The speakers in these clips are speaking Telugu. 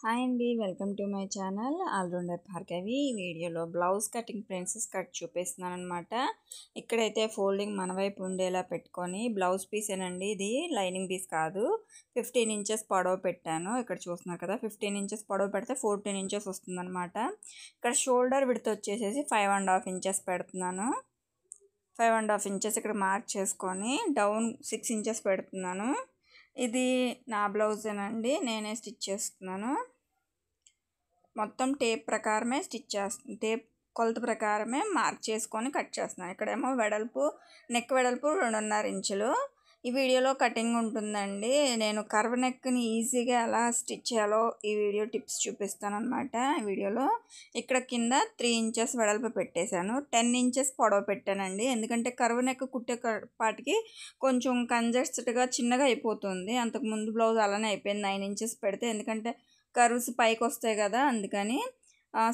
హాయ్ అండి, welcome to my channel all rounder Bhargavi. ఈ వీడియోలో బ్లౌజ్ కటింగ్ ప్రిన్సెస్ కట్ చూపిస్తున్నాను అనమాట. ఇక్కడైతే ఫోల్డింగ్ మన వైపు ఉండేలా పెట్టుకొని బ్లౌజ్ పీసేనండి, ఇది లైనింగ్ పీస్ కాదు. 15 ఇంచెస్ పొడవు పెట్టాను. ఇక్కడ చూస్తున్నారు కదా, 15 ఇంచెస్ పొడవు పెడితే 14 ఇంచెస్ వస్తుందన్నమాట. ఇక్కడ షోల్డర్ విడ్త్ వచ్చేసేసి 5.5 ఇంచెస్ పెడుతున్నాను. 5.5 ఇంచెస్ ఇక్కడ మార్క్ చేసుకొని డౌన్ 6 ఇంచెస్ పెడుతున్నాను. ఇది నా బ్లౌజేనండి, నేనే స్టిచ్ చేస్తున్నాను. మొత్తం టేప్ ప్రకారమే స్టిచ్ చేస్తాను, టేప్ కొలత ప్రకారమే మార్క్ చేసుకొని కట్ చేస్తున్నాను. ఇక్కడేమో వెడల్పు, నెక్ వెడల్పు 2.5 ఇంచులు. ఈ వీడియోలో కటింగ్ ఉంటుందండి. నేను కర్వ్ నెక్ని ఈజీగా ఎలా స్టిచ్ చేయాలో ఈ వీడియో టిప్స్ చూపిస్తాను అనమాట. ఈ వీడియోలో ఇక్కడ కింద 3 ఇంచెస్ వెడల్పు పెట్టేశాను, 10 ఇంచెస్ పొడవు పెట్టానండి. ఎందుకంటే కర్వ్ నెక్ కుట్టే పాటికి కొంచెం కంజెస్టెడ్గా చిన్నగా అయిపోతుంది. అంతకుముందు బ్లౌజ్ అలానే అయిపోయింది 9 ఇంచెస్ పెడితే, ఎందుకంటే కర్వ్స్ పైకి వస్తాయి కదా, అందుకని.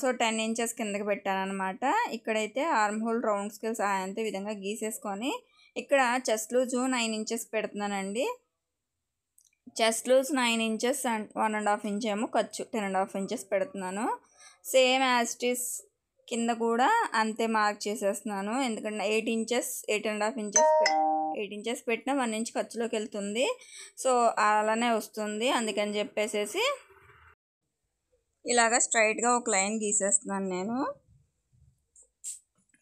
సో 10 ఇంచెస్ కిందకి పెట్టాను అనమాట. ఇక్కడైతే ఆర్మ్ హోల్ రౌండ్ స్కేల్ సహాయంతో ఈ విధంగా గీసేసుకొని ఇక్కడ చెస్ట్ లూజ్ 9 ఇంచెస్ పెడుతున్నానండి. Chest loose 9 inches and 1.5 inch ఏమో ఖర్చు 10.5 ఇంచెస్ పెడుతున్నాను. సేమ్ యాజ్ ఇట్ ఈస్ కింద కూడా అంతే మార్క్ చేసేస్తున్నాను. ఎందుకంటే 8 ఇంచెస్ 8 ఇంచెస్ పెట్టినా 1 ఇంచ్ ఖర్చులోకి వెళ్తుంది. సో అలానే వస్తుంది, అందుకని చెప్పేసి ఇలాగ స్ట్రైట్గా ఒక లైన్ గీసేస్తున్నాను నేను.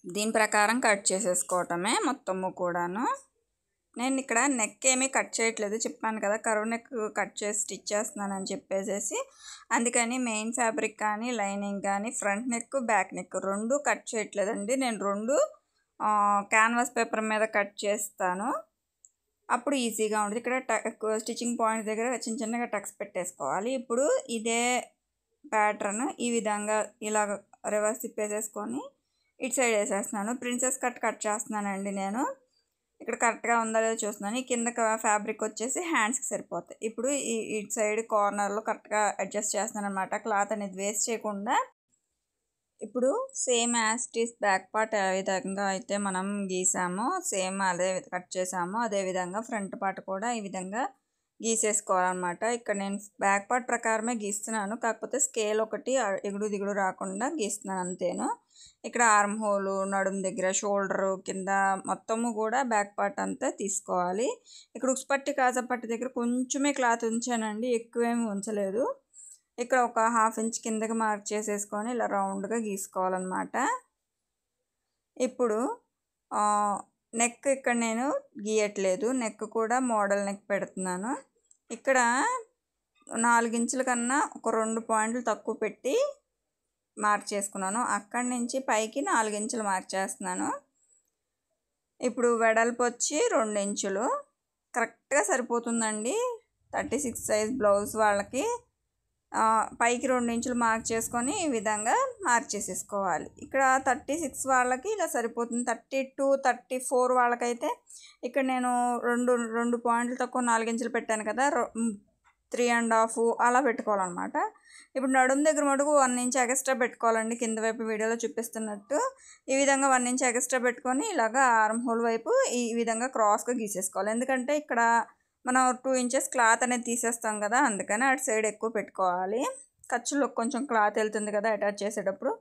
దీని ప్రకారం కట్ చేసేసుకోవటమే మొత్తము కూడాను. నేను ఇక్కడ నెక్ ఏమీ కట్ చేయట్లేదు, చెప్పాను కదా కర్వ్ నెక్ కట్ చేసి స్టిచ్ చేస్తున్నానని చెప్పేసి. అందుకని మెయిన్ ఫ్యాబ్రిక్ కానీ లైనింగ్ కానీ ఫ్రంట్ నెక్ బ్యాక్ నెక్ రెండు కట్ చేయట్లేదండి. నేను రెండు క్యాన్వాస్ పేపర్ మీద కట్ చేస్తాను, అప్పుడు ఈజీగా ఉంటుంది. ఇక్కడ స్టిచ్చింగ్ పాయింట్ దగ్గర చిన్న చిన్నగా టక్స్ పెట్టేసుకోవాలి. ఇప్పుడు ఇదే ప్యాటర్న్ ఈ విధంగా ఇలాగ రివర్స్ తిప్పేసేసుకొని ఇటు సైడ్ వేసేస్తున్నాను. ప్రిన్సెస్ కట్ చేస్తున్నానండి నేను. ఇక్కడ కరెక్ట్గా ఉందా లేదో చూస్తున్నాను. ఈ కింద ఫ్యాబ్రిక్ వచ్చేసి హ్యాండ్స్కి సరిపోతాయి. ఇప్పుడు ఇటు సైడ్ కార్నర్లో కరెక్ట్గా అడ్జస్ట్ చేస్తున్నాను అనమాట, క్లాత్ అనేది వేస్ట్ చేయకుండా. ఇప్పుడు same as it is back part A విధంగా అయితే మనం గీసామో సేమ్ అదే కట్ చేసామో అదేవిధంగా ఫ్రంట్ పార్ట్ కూడా ఈ విధంగా గీసేసుకోవాలన్నమాట. ఇక్కడ నేను బ్యాక్ పార్ట్ ప్రకారమే గీస్తున్నాను, కాకపోతే స్కేల్ ఒకటి ఎగుడు దిగుడు రాకుండా గీస్తున్నాను అంతేను. ఇక్కడ ఆర్మ్ హోలు, నడుము దగ్గర, షోల్డరు కింద మొత్తము కూడా బ్యాక్ పార్ట్ అంతా తీసుకోవాలి. ఇక్కడ ఉక్స్పట్టి కాజాపట్టి దగ్గర కొంచెమే క్లాత్ ఉంచానండి, ఎక్కువేమి ఉంచలేదు. ఇక్కడ ఒక 1/2 ఇంచ్ కిందకి మార్క్ చేసేసుకొని ఇలా రౌండ్గా గీసుకోవాలన్నమాట. ఇప్పుడు నెక్ ఇక్కడ నేను గీయట్లేదు, నెక్ కూడా మోడల్ నెక్ పెడుతున్నాను. ఇక్కడ 4 ఇంచుల కన్నా ఒక 2 పాయింట్లు తక్కువ పెట్టి మార్క్ చేసుకున్నాను. అక్కడి నుంచి పైకి 4 ఇంచులు మార్క్ చేస్తున్నాను. ఇప్పుడు వెడల్పు వచ్చి 2 ఇంచులు కరెక్ట్గా సరిపోతుందండి. 36 సైజ్ బ్లౌజ్ వాళ్ళకి పైకి 2 ఇంచులు మార్క్ చేసుకొని ఈ విధంగా మార్క్ చేసేసుకోవాలి. ఇక్కడ 36 వాళ్ళకి ఇలా సరిపోతుంది. 32, 34 వాళ్ళకైతే ఇక్కడ నేను రెండు పాయింట్లు తక్కువ 4 ఇంచులు పెట్టాను కదా, 3.5 అలా పెట్టుకోవాలన్నమాట. ఇప్పుడు నడుము దగ్గర మటుకు 1 ఇంచ్ ఎక్స్ట్రా పెట్టుకోవాలండి, కింద వైపు వీడియోలో చూపిస్తున్నట్టు. ఈ విధంగా 1 ఇంచ్ ఎక్స్ట్రా పెట్టుకొని ఇలాగా ఆర్మ్ హోల్ వైపు ఈ విధంగా క్రాస్గా గీసేసుకోవాలి. ఎందుకంటే ఇక్కడ మనం 2 ఇంచెస్ క్లాత్ అనేది తీసేస్తాం కదా, అందుకని అటు సైడ్ ఎక్కువ పెట్టుకోవాలి. ఖర్చులో కొంచెం క్లాత్ వెళ్తుంది కదా అటాచ్ చేసేటప్పుడు.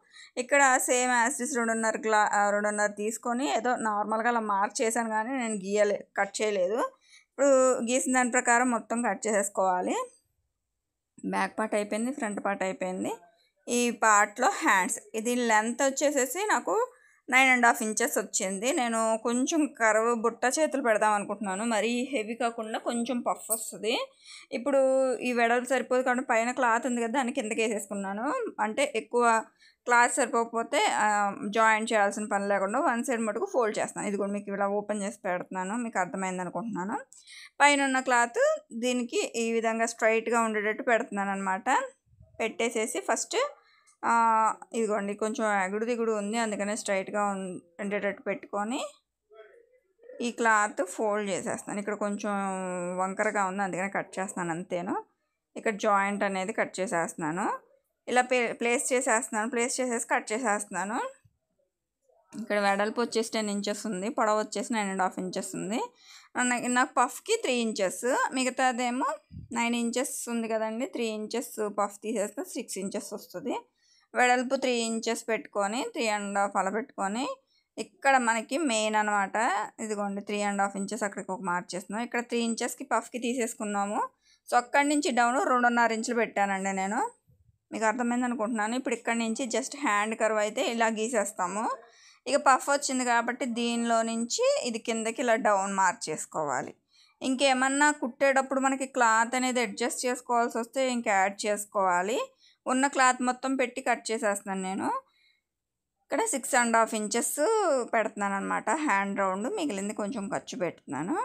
ఇక్కడ సేమ్ యాసిస్ 2.5 తీసుకొని ఏదో నార్మల్గా అలా మార్క్ చేశాను, కానీ నేను కట్ చేయలేదు. ఇప్పుడు గీసిన దాని ప్రకారం మొత్తం కట్ చేసేసుకోవాలి. బ్యాక్ పార్ట్ అయిపోయింది, ఫ్రంట్ పార్ట్ అయిపోయింది. ఈ పార్ట్లో హ్యాండ్స్, ఇది లెంత్ వచ్చేసేసి నాకు 9.5 ఇంచెస్ వచ్చింది. నేను కొంచెం కర్వ్ బుట్ట చేతులు పెడదాం అనుకుంటున్నాను, మరీ హెవీ కాకుండా కొంచెం పఫ్ వస్తుంది. ఇప్పుడు ఈ వెడల్పు సరిపోదు కాబట్టి పైన క్లాత్ ఉంది కదా, దాన్ని కిందకి వేసేసుకున్నాను. అంటే ఎక్కువ క్లాత్ సరిపోకపోతే జాయింట్ చేయాల్సిన పని లేకుండా 1 సైడ్ మటుకు ఫోల్డ్ చేస్తాను. ఇది కూడా మీకు ఇలా ఓపెన్ చేసి పెడుతున్నాను, మీకు అర్థమైంది అనుకుంటున్నాను. పైన ఉన్న క్లాత్ దీనికి ఈ విధంగా స్ట్రైట్గా ఉండేటట్టు పెడుతున్నాను అనమాట. పెట్టేసేసి ఫస్ట్ ఇదిగోండి కొంచెం ఎగుడు దిగుడు ఉంది, అందుకనే స్ట్రైట్గా ఉండేటట్టు పెట్టుకొని ఈ క్లాత్ ఫోల్డ్ చేసేస్తాను. ఇక్కడ కొంచెం వంకరగా ఉంది, అందుకనే కట్ చేస్తున్నాను అంతేను. ఇక్కడ జాయింట్ అనేది కట్ చేసేస్తున్నాను, ఇలా ప్లేస్ చేసేసి కట్ చేసేస్తున్నాను. ఇక్కడ వెడల్పు వచ్చేసి 10 ఇంచెస్ ఉంది, పొడవు వచ్చేసి 9.5 ఇంచెస్ ఉంది. నాకు పఫ్కి 3 ఇంచెస్, మిగతాదేమో 9 ఇంచెస్ ఉంది కదండి. 3 ఇంచెస్ పఫ్ తీసేస్తే 6 ఇంచెస్ వస్తుంది. వెడల్పు 3 ఇంచెస్ పెట్టుకొని 3.5 అలా పెట్టుకొని ఇక్కడ మనకి మెయిన్ అనమాట. ఇదిగోండి 3.5 ఇంచెస్ అక్కడికి ఒక మార్క్ చేస్తున్నాం. ఇక్కడ 3 ఇంచెస్కి పఫ్కి తీసేసుకున్నాము. సో అక్కడి నుంచి డౌన్ 2.5 ఇంచులు పెట్టానండి నేను. మీకు అర్థమైంది అనుకుంటున్నాను. ఇప్పుడు ఇక్కడి నుంచి జస్ట్ హ్యాండ్ కర్వ్ అయితే ఇలా గీసేస్తాము. ఇక పఫ్ వచ్చింది కాబట్టి దీనిలో నుంచి ఇది కిందకి ఇలా డౌన్ మార్క్ చేసుకోవాలి. ఇంకేమన్నా కుట్టేటప్పుడు మనకి క్లాత్ అనేది అడ్జస్ట్ చేసుకోవాల్సి వస్తే ఇంకా యాడ్ చేసుకోవాలి. ఉన్న క్లాత్ మొత్తం పెట్టి కట్ చేసేస్తున్నాను నేను. ఇక్కడ 6.5 ఇంచెస్ పెడుతున్నాను అనమాట హ్యాండ్ రౌండ్, మిగిలింది కొంచెం ఖర్చు పెడుతున్నాను.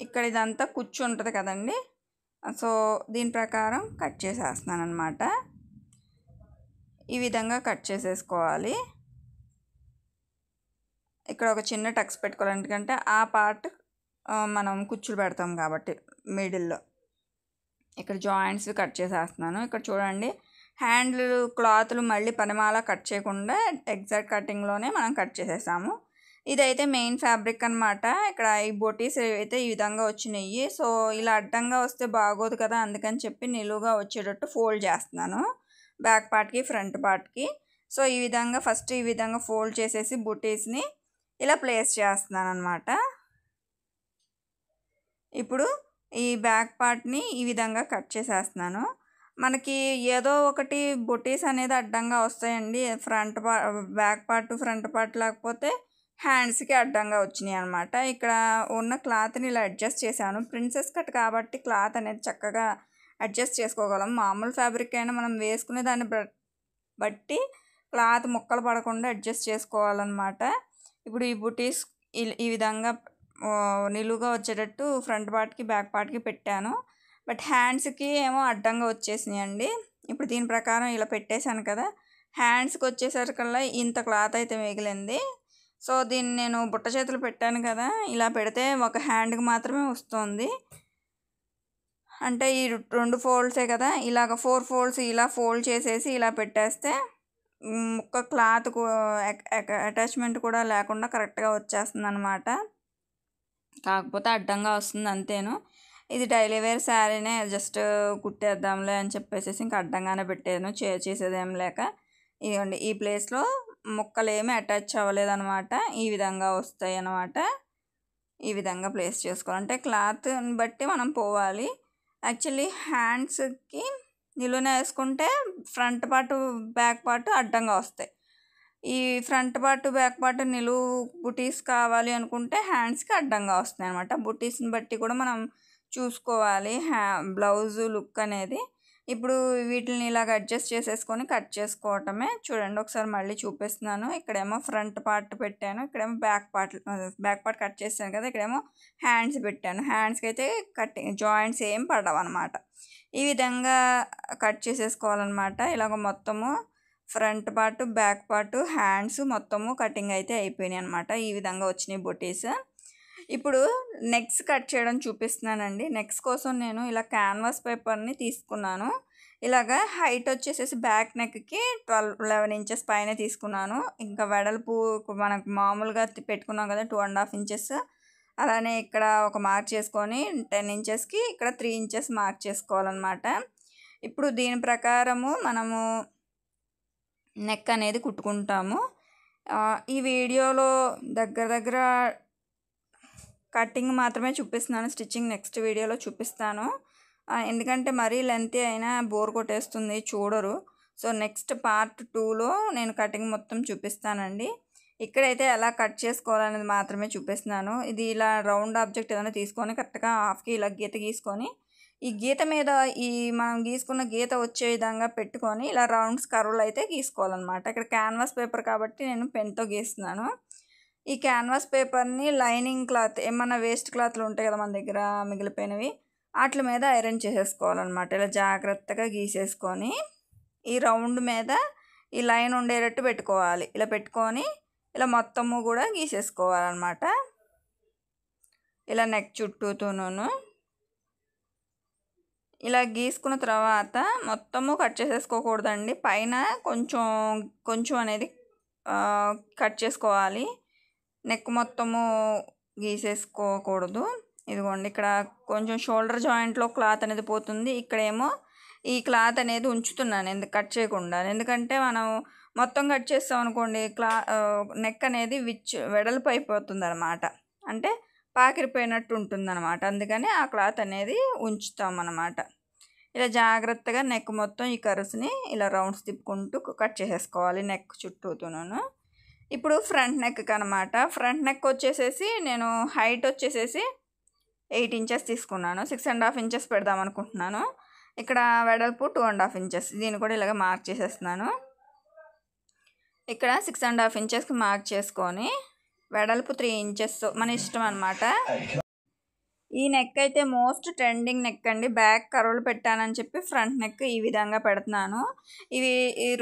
ఇక్కడ ఇదంతా కుచ్చు ఉంటుంది కదండి, సో దీని ప్రకారం కట్ చేసేస్తున్నాను అనమాట. ఈ విధంగా కట్ చేసేసుకోవాలి. ఇక్కడ ఒక చిన్న టక్స్ పెట్టుకోవాలి, ఎందుకంటే ఆ పార్ట్ మనం కుచ్చులు పెడతాం కాబట్టి మిడిల్లో. ఇక్కడ జాయింట్స్ కట్ చేసేస్తున్నాను. ఇక్కడ చూడండి, హ్యాండ్లు క్లాత్లు మళ్ళీ పనిమాల కట్ చేయకుండా ఎగ్జాక్ట్ కటింగ్లోనే మనం కట్ చేసేసాము. ఇదైతే మెయిన్ ఫ్యాబ్రిక్ అనమాట. ఇక్కడ ఈ బొటీస్ అయితే ఈ విధంగా వచ్చినాయి. సో ఇలా అడ్డంగా వస్తే బాగోదు కదా, అందుకని చెప్పి నిలువుగా వచ్చేటట్టు ఫోల్డ్ చేస్తున్నాను బ్యాక్ పార్ట్కి ఫ్రంట్ పార్ట్కి. సో ఈ విధంగా ఫస్ట్ ఈ విధంగా ఫోల్డ్ చేసేసి బొటీస్ని ఇలా ప్లేస్ చేస్తున్నాను అనమాట. ఇప్పుడు ఈ బ్యాక్ పార్ట్ని ఈ విధంగా కట్ చేసేస్తున్నాను. మనకి ఏదో ఒకటి బొటీస్ అనేది అడ్డంగా వస్తాయండి, బ్యాక్ పార్ట్ ఫ్రంట్ పార్ట్, లేకపోతే హ్యాండ్స్కి అడ్డంగా వచ్చినాయి అనమాట. ఇక్కడ ఉన్న క్లాత్ని ఇలా అడ్జస్ట్ చేశాను. ప్రిన్సెస్ కట్ కాబట్టి క్లాత్ అనేది చక్కగా అడ్జస్ట్ చేసుకోగలం. మామూలు ఫ్యాబ్రిక్ అయినా మనం వేసుకునే దాన్ని బట్టి క్లాత్ ముక్కలు పడకుండా అడ్జస్ట్ చేసుకోవాలన్నమాట. ఇప్పుడు ఈ బుటీస్ ఈ విధంగా నిలువుగా వచ్చేటట్టు ఫ్రంట్ పార్ట్కి బ్యాక్ పార్ట్కి పెట్టాను. బట్ హ్యాండ్స్కి ఏమో అడ్డంగా వచ్చేసినాయి అండి. ఇప్పుడు దీని ప్రకారం ఇలా పెట్టేశాను కదా, హ్యాండ్స్కి వచ్చేసరికల్లా ఇంత క్లాత్ అయితే మిగిలింది. సో దీన్ని నేను బుట్ట చేతులు పెట్టాను కదా, ఇలా పెడితే ఒక హ్యాండ్కి మాత్రమే వస్తుంది. అంటే ఈ 2 ఫోల్డ్సే కదా, ఇలాగ 4 ఫోల్డ్స్ ఇలా ఫోల్డ్ చేసేసి ఇలా పెట్టేస్తే ముక్క క్లాత్ అటాచ్మెంట్ కూడా లేకుండా కరెక్ట్గా వచ్చేస్తుంది అనమాట. కాకపోతే అడ్డంగా వస్తుంది అంతేను. ఇది డైలీ వేర్ శారీనే, జస్ట్ కుట్టేద్దాంలే అని చెప్పేసి ఇంకా అడ్డంగానే పెట్టాను, చేసేదేం లేక. ఇదిగోండి ఈ ప్లేస్లో ముక్కలు ఏమీ అటాచ్ అవ్వలేదన్నమాట. ఈ విధంగా వస్తాయి అన్నమాట. ఈ విధంగా ప్లేస్ చేసుకోవాలంటే క్లాత్ని బట్టి మనం పోవాలి. యాక్చువల్లీ హ్యాండ్స్కి నిలువున వేసుకుంటే ఫ్రంట్ పార్ట్ బ్యాక్ పార్ట్ అడ్డంగా వస్తాయి. ఈ ఫ్రంట్ పార్ట్ బ్యాక్ పార్ట్ నిలువు బుటీస్ కావాలి అనుకుంటే హ్యాండ్స్కి అడ్డంగా వస్తాయి అనమాట. బుటీస్ని బట్టి కూడా మనం చూసుకోవాలి బ్లౌజు లుక్ అనేది. ఇప్పుడు వీటిని ఇలాగ అడ్జస్ట్ చేసేసుకొని కట్ చేసుకోవటమే. చూడండి ఒకసారి మళ్ళీ చూపిస్తున్నాను. ఇక్కడేమో ఫ్రంట్ పార్ట్ పెట్టాను, ఇక్కడేమో బ్యాక్ పార్ట్ కట్ చేస్తాను కదా, ఇక్కడేమో హ్యాండ్స్ పెట్టాను. హ్యాండ్స్కి అయితే జాయింట్స్ ఏం పడవు అనమాట. ఈ విధంగా కట్ చేసేసుకోవాలన్నమాట. ఇలాగ మొత్తము front part back part hands మొత్తము కటింగ్ అయితే అయిపోయినాయి అనమాట. ఈ విధంగా వచ్చినాయి బొటీస్. ఇప్పుడు నెక్స్ కట్ చేయడం చూపిస్తున్నానండి. నెక్స్ కోసం నేను ఇలా క్యాన్వాస్ పేపర్ని తీసుకున్నాను. ఇలాగా హైట్ వచ్చేసేసి బ్యాక్ నెక్కి 11 ఇంచెస్ పైన తీసుకున్నాను. ఇంకా వెడల్పు మనకు మామూలుగా పెట్టుకున్నాం కదా 2.5 ఇంచెస్, అలానే ఇక్కడ ఒక మార్క్ చేసుకొని 10 ఇంచెస్కి ఇక్కడ 3 ఇంచెస్ మార్క్ చేసుకోవాలన్నమాట. ఇప్పుడు దీని ప్రకారము మనము నెక్ అనేది కుట్టుకుంటాము. ఈ వీడియోలో దగ్గర కటింగ్ మాత్రమే చూపిస్తున్నాను, స్టిచ్చింగ్ నెక్స్ట్ వీడియోలో చూపిస్తాను. ఎందుకంటే మరీ లెంతీ అయినా బోర్ కొట్టేస్తుంది, చూడరు. సో నెక్స్ట్ పార్ట్ 2లో నేను కటింగ్ మొత్తం చూపిస్తానండి. ఇక్కడైతే ఎలా కట్ చేసుకోవాలనేది మాత్రమే చూపిస్తున్నాను. ఇది ఇలా రౌండ్ ఆబ్జెక్ట్ ఏదైనా తీసుకొని కరెక్ట్గా హాఫ్కి ఇలా గీత గీసుకొని ఈ గీత మీద ఈ మనం గీసుకున్న గీత వచ్చే విధంగా పెట్టుకొని ఇలా రౌండ్స్ కర్వ్లు అయితే గీసుకోవాలన్నమాట. ఇక్కడ క్యాన్వాస్ పేపర్ కాబట్టి నేను పెన్తో గీస్తున్నాను. ఈ క్యాన్వాస్ పేపర్ని లైనింగ్ క్లాత్ ఏమన్నా వేస్ట్ క్లాత్లు ఉంటాయి కదా మన దగ్గర మిగిలిపోయినవి, వాటి మీద ఐరన్ చేసేసుకోవాలన్నమాట. ఇలా జాగ్రత్తగా గీసేసుకొని ఈ రౌండ్ మీద ఈ లైన్ ఉండేటట్టు పెట్టుకోవాలి. ఇలా పెట్టుకొని ఇలా మొత్తము కూడా గీసేసుకోవాలన్నమాట. ఇలా నెక్ చుట్టూతోనూ ఇలా గీసుకున్న తర్వాత మొత్తము కట్ చేసేసుకోకూడదండి. పైన కొంచెం అనేది కట్ చేసుకోవాలి. నెక్ మొత్తము గీసేసుకోకూడదు. ఇదిగోండి ఇక్కడ కొంచెం షోల్డర్ జాయింట్లో క్లాత్ అనేది పోతుంది. ఇక్కడేమో ఈ క్లాత్ అనేది ఉంచుతున్నాను కట్ చేయకుండా. ఎందుకంటే మనం మొత్తం కట్ చేస్తాం అనుకోండి నెక్ అనేది వెడల్పు అయిపోతుంది అనమాట. అంటే పాకిరిపోయినట్టు ఉంటుందన్నమాట. అందుకని ఆ క్లాత్ అనేది ఉంచుతాం అన్నమాట. ఇలా జాగ్రత్తగా నెక్ మొత్తం ఈ కర్వ్స్ని ఇలా రౌండ్స్ తిప్పుకుంటూ కట్ చేసేసుకోవాలి నెక్ చుట్టూతోనూ. ఇప్పుడు ఫ్రంట్ నెక్కి అనమాట. ఫ్రంట్ నెక్ వచ్చేసేసి నేను హైట్ వచ్చేసేసి 8 ఇంచెస్ తీసుకున్నాను. 6.5 ఇంచెస్ పెడదాం అనుకుంటున్నాను. ఇక్కడ వెడల్పు 2.5 ఇంచెస్. దీన్ని కూడా ఇలాగ మార్క్ చేసేస్తున్నాను. ఇక్కడ 6.5 ఇంచెస్కి మార్క్ చేసుకొని వెడల్పు 3 ఇంచెస్ మన ఇష్టం అనమాట. ఈ నెక్ అయితే మోస్ట్ ట్రెండింగ్ నెక్ అండి. బ్యాక్ కర్వ్లు పెట్టానని చెప్పి ఫ్రంట్ నెక్ ఈ విధంగా పెడుతున్నాను. ఈ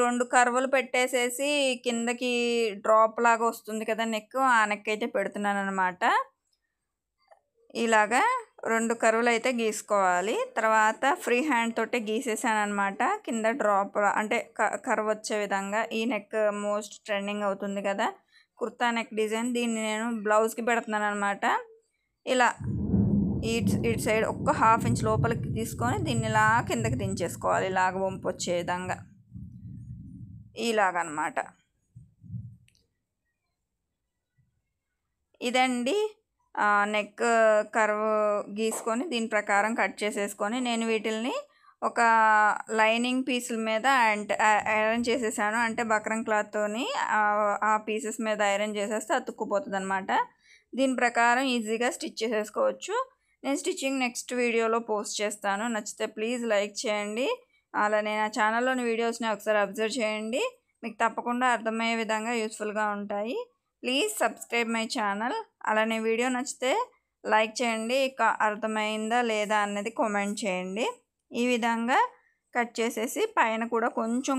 2 కర్వ్లు పెట్టేసేసి కిందకి డ్రాప్ లాగా వస్తుంది కదా నెక్, ఆ నెక్ అయితే పెడుతున్నాను అనమాట. ఇలాగా 2 కర్వ్లు అయితే గీసుకోవాలి. తర్వాత ఫ్రీ హ్యాండ్ తోటే గీసేసాను అనమాట. కింద డ్రాప్ అంటే కర్వ్ వచ్చే విధంగా. ఈ నెక్ మోస్ట్ ట్రెండింగ్ అవుతుంది కదా కుర్తా నెక్ డిజైన్. దీన్ని నేను బ్లౌజ్కి పెడుతున్నాను అనమాట. ఇలా ఇటు సైడ్ ఒక్క 1/2 ఇంచ్ లోపలికి తీసుకొని దీన్ని ఇలా కిందకి దించేసుకోవాలి. ఇలాగ వంపు వచ్చే విధంగా ఇలాగనమాట. ఇదండి నెక్ కర్వ్ గీసుకొని దీని ప్రకారం కట్ చేసేసుకొని నేను వీటిల్ని ఒక లైనింగ్ పీసుల మీద ఐరన్ చేసేసాను. అంటే బక్రం క్లాత్తోని ఆ పీసెస్ మీద ఐరన్ చేసేస్తే అతుక్కుపోతుంది అనమాట. దీని ప్రకారం ఈజీగా స్టిచ్ చేసేసుకోవచ్చు. నేను స్టిచ్చింగ్ నెక్స్ట్ వీడియోలో పోస్ట్ చేస్తాను. నచ్చితే ప్లీజ్ లైక్ చేయండి. అలానే నా ఛానల్లోని వీడియోస్ని ఒకసారి అబ్జర్వ్ చేయండి. మీకు తప్పకుండా అర్థమయ్యే విధంగా యూస్ఫుల్గా ఉంటాయి. Please subscribe my channel. అలానే వీడియో నచ్చితే లైక్ చేయండి. అర్థమైందా లేదా అనేది కామెంట్ చేయండి. ఈ విధంగా కట్ చేసేసి పైన కూడా కొంచెం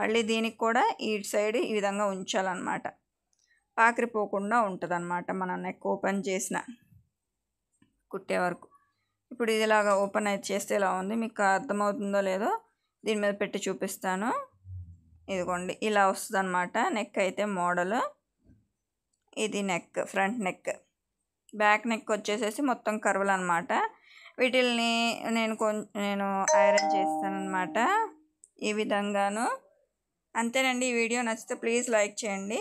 మళ్ళీ దీనికి కూడా ఈ సైడ్ ఈ విధంగా ఉంచాలన్నమాట. పాకిరిపోకుండా ఉంటుంది అన్నమాట మనం నెక్ ఓపెన్ చేసిన కుట్టే వరకు. ఇప్పుడు ఇది ఇలాగా ఓపెన్ అయితే చేస్తే ఇలా ఉంది. మీకు అర్థమవుతుందో లేదో దీని మీద పెట్టి చూపిస్తాను. ఇదిగోండి ఇలా వస్తుంది అన్నమాట నెక్ అయితే మోడల్. ఇది neck, front neck. Back neck వచ్చేసేసి మొత్తం కర్వ్లు అనమాట. వీటిల్ని నేను ఐరన్ చేస్తాను అనమాట ఈ విధంగాను. అంతేనండి. ఈ వీడియో నచ్చితే ప్లీజ్ లైక్ చేయండి.